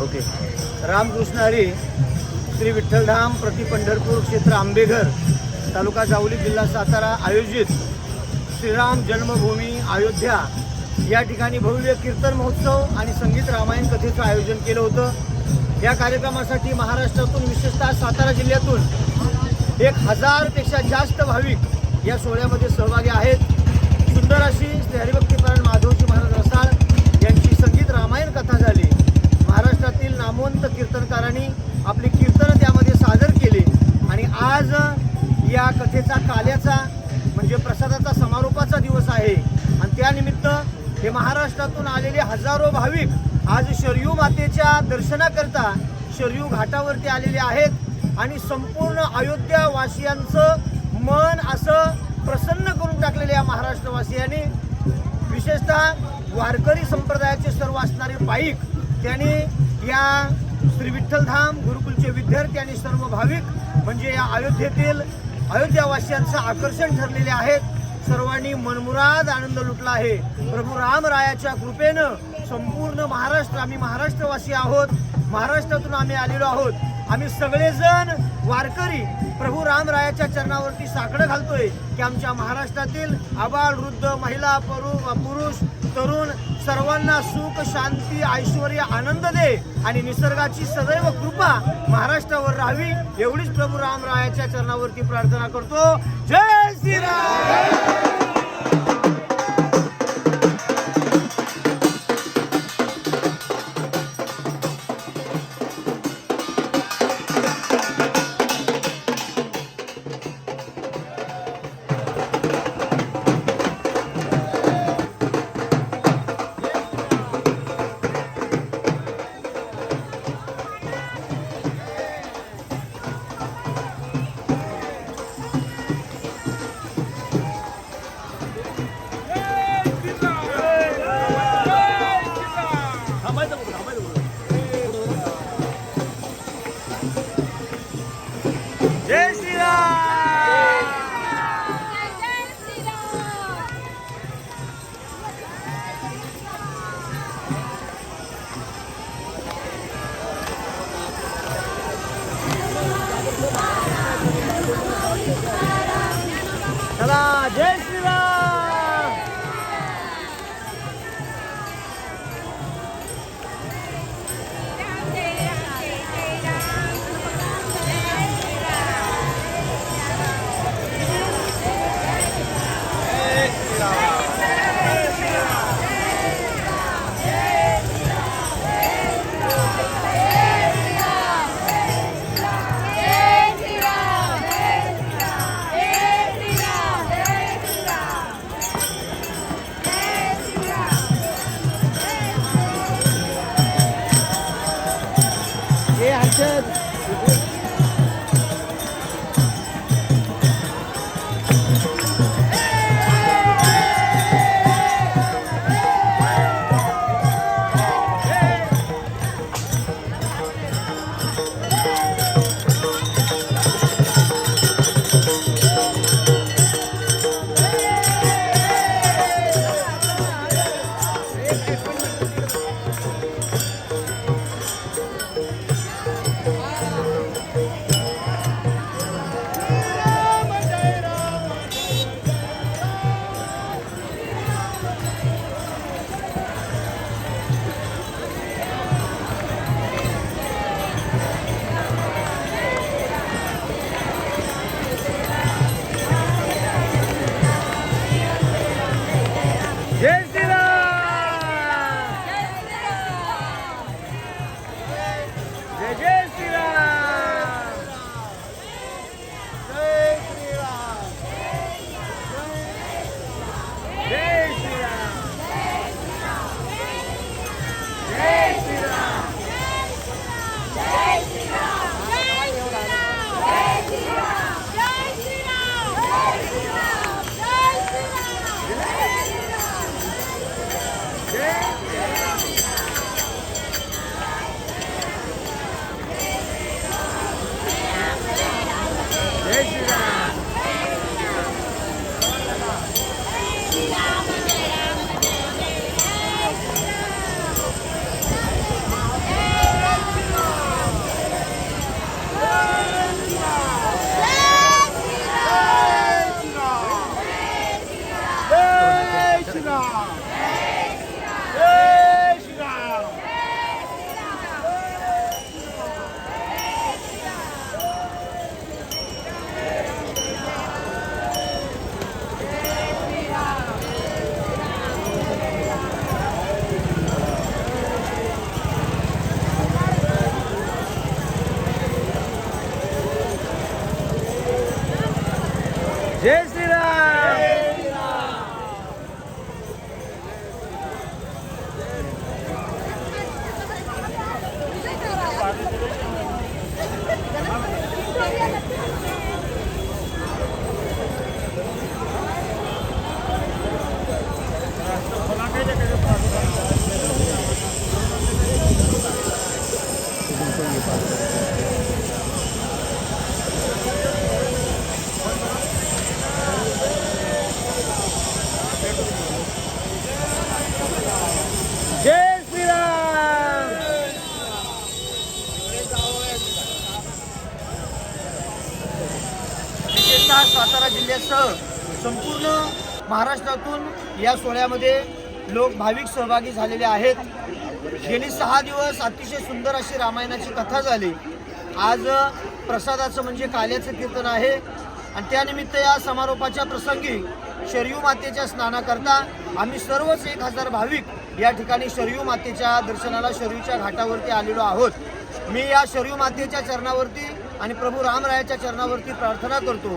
Okay. Ramakrishna Hari. Shri विठ्ठलधाम प्रति पंढरपूर क्षेत्र आंबेघर तालुका जावली जिल्हा सातारा आयोजित श्रीराम जन्मभूमी अयोध्या या ठिकाणी भव्य कीर्तन महोत्सव आणि संगीत रामायण कथेचं आयोजन केलं होतं. या कार्यक्रमासाठी महाराष्ट्रातून विशेषतः सातारा जिल्ह्यातून 1000 पेक्षा जास्त भाविक या सोहळ्यामध्ये सहभागी आहेत. सुंदर अशी श्री हरिभक्तीपरायण माधवजी महाराज रसाळ यांची संगीत रामायण कथा झाली. महाराष्ट्रातील नामवंत कीर्तनकारांनी आपली कीर्तनं त्यामध्ये सादर केली आणि आज या कथेचा काल्याचा म्हणजे प्रसादाचा समारोपाचा दिवस आहे आणि त्यानिमित्त हे महाराष्ट्रातून आलेले हजारो भाविक आज शरयू मातेच्या दर्शनाकरता शरयू घाटावरती आलेले आहेत आणि संपूर्ण अयोध्या वासियांचं मन असं प्रसन्न करून टाकलेल्या या महाराष्ट्रवासियांनी विशेषतः वारकरी संप्रदायाचे सर्व असणारे पाईक त्यांनी या श्री विठ्ठलधाम गुरुकुलचे विद्यार्थी आणि सर्व भाविक म्हणजे या अयोध्येतील अयोध्यावासियांचं आकर्षण ठरलेले आहेत. सर्वांनी मनमुराद आनंद लुटला आहे. प्रभू रामरायाच्या कृपेनं संपूर्ण महाराष्ट्र, आम्ही महाराष्ट्रवासी आहोत, महाराष्ट्रातून आम्ही आलेलो आहोत. आम्ही सगळेजण वारकरी प्रभू रामरायाच्या चरणावरती साकडं घालतोय की आमच्या महाराष्ट्रातील आबाल वृद्ध महिला पुरुष तरुण सर्वांना सुख शांती ऐश्वर आनंद दे आणि निसर्गाची सदैव कृपा महाराष्ट्रावर राहावी एवढीच प्रभू रामरायाच्या चरणावरती प्रार्थना करतो. जय श्रीराम. जय श्रीराम. चला जय श्रीराम. संपूर्ण महाराष्ट्रातून या सोहळ्यामध्ये लोक भाविक सहभागी झालेले आहेत। गेली 6 दिवस अतिशय सुंदर अशी रामायणाची कथा झाली। आज प्रसादाचं म्हणजे काल्याचं कीर्तन आहे आणि त्यानिमित्त या समारोपाच्या प्रसंगी शरयू मातेच्या स्नानाकरता आम्ही सर्वच 1000 भाविक या ठिकाणी शरयू मातेच्या दर्शनाला शरयूच्या घाटावरती आलेलो आहोत। मी या शरयू मातेच्या चरणावरती आणि प्रभू रामरायाच्या चरणावरती प्रार्थना करतो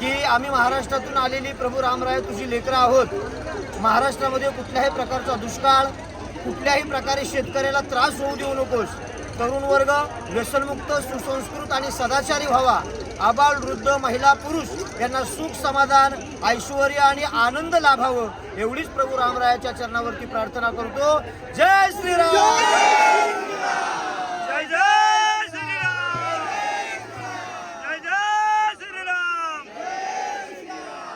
की आम्ही महाराष्ट्रातून आलेली प्रभू रामराय तुझी लेकरं आहोत। महाराष्ट्रामध्ये कुठल्याही प्रकारचा दुष्काळ, कुठल्याही प्रकारे शेतकऱ्याला त्रास होऊ देऊ नकोस। तरुण वर्ग व्यसनमुक्त, सुसंस्कृत आणि सदाचारी व्हावा। आबाल, वृद्ध, महिला, पुरुष यांना सुख, समाधान, ऐश्वर्य आणि आनंद लाभावं एवढीच प्रभू रामरायाच्या चरणावरती प्रार्थना करतो। जय श्रीराम, जय जय श्रीराम, जय जय श्रीराम।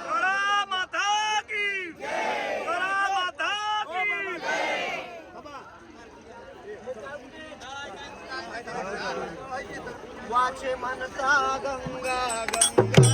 गौरा माता की, गौरा माता की। वाचे म्हणता गंगा गंगा,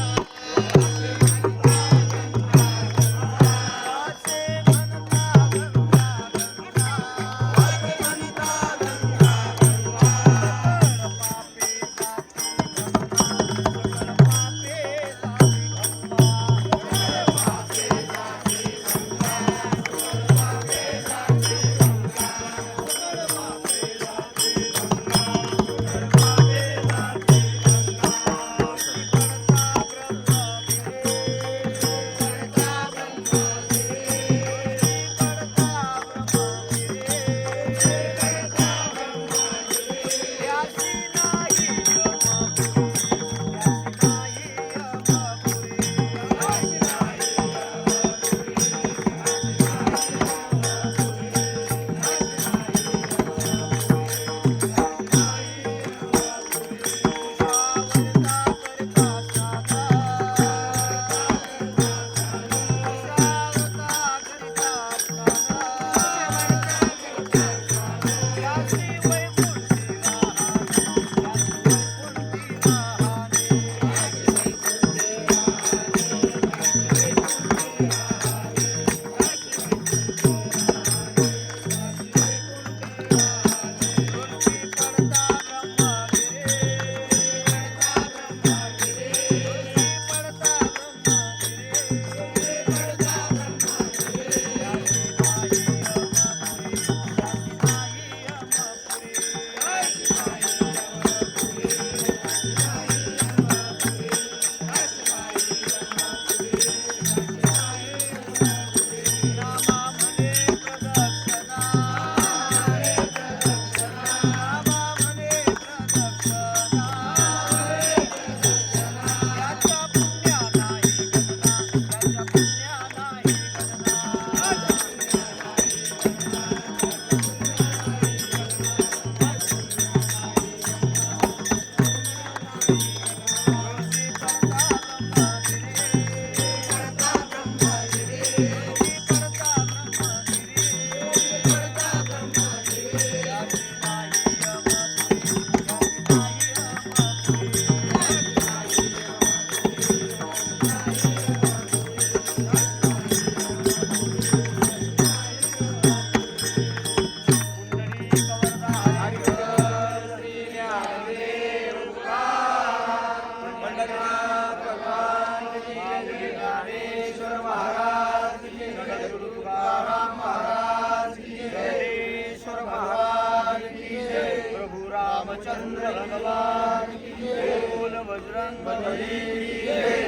रामचंद्र भगवान की जय, बोल बजरंग बली की जय।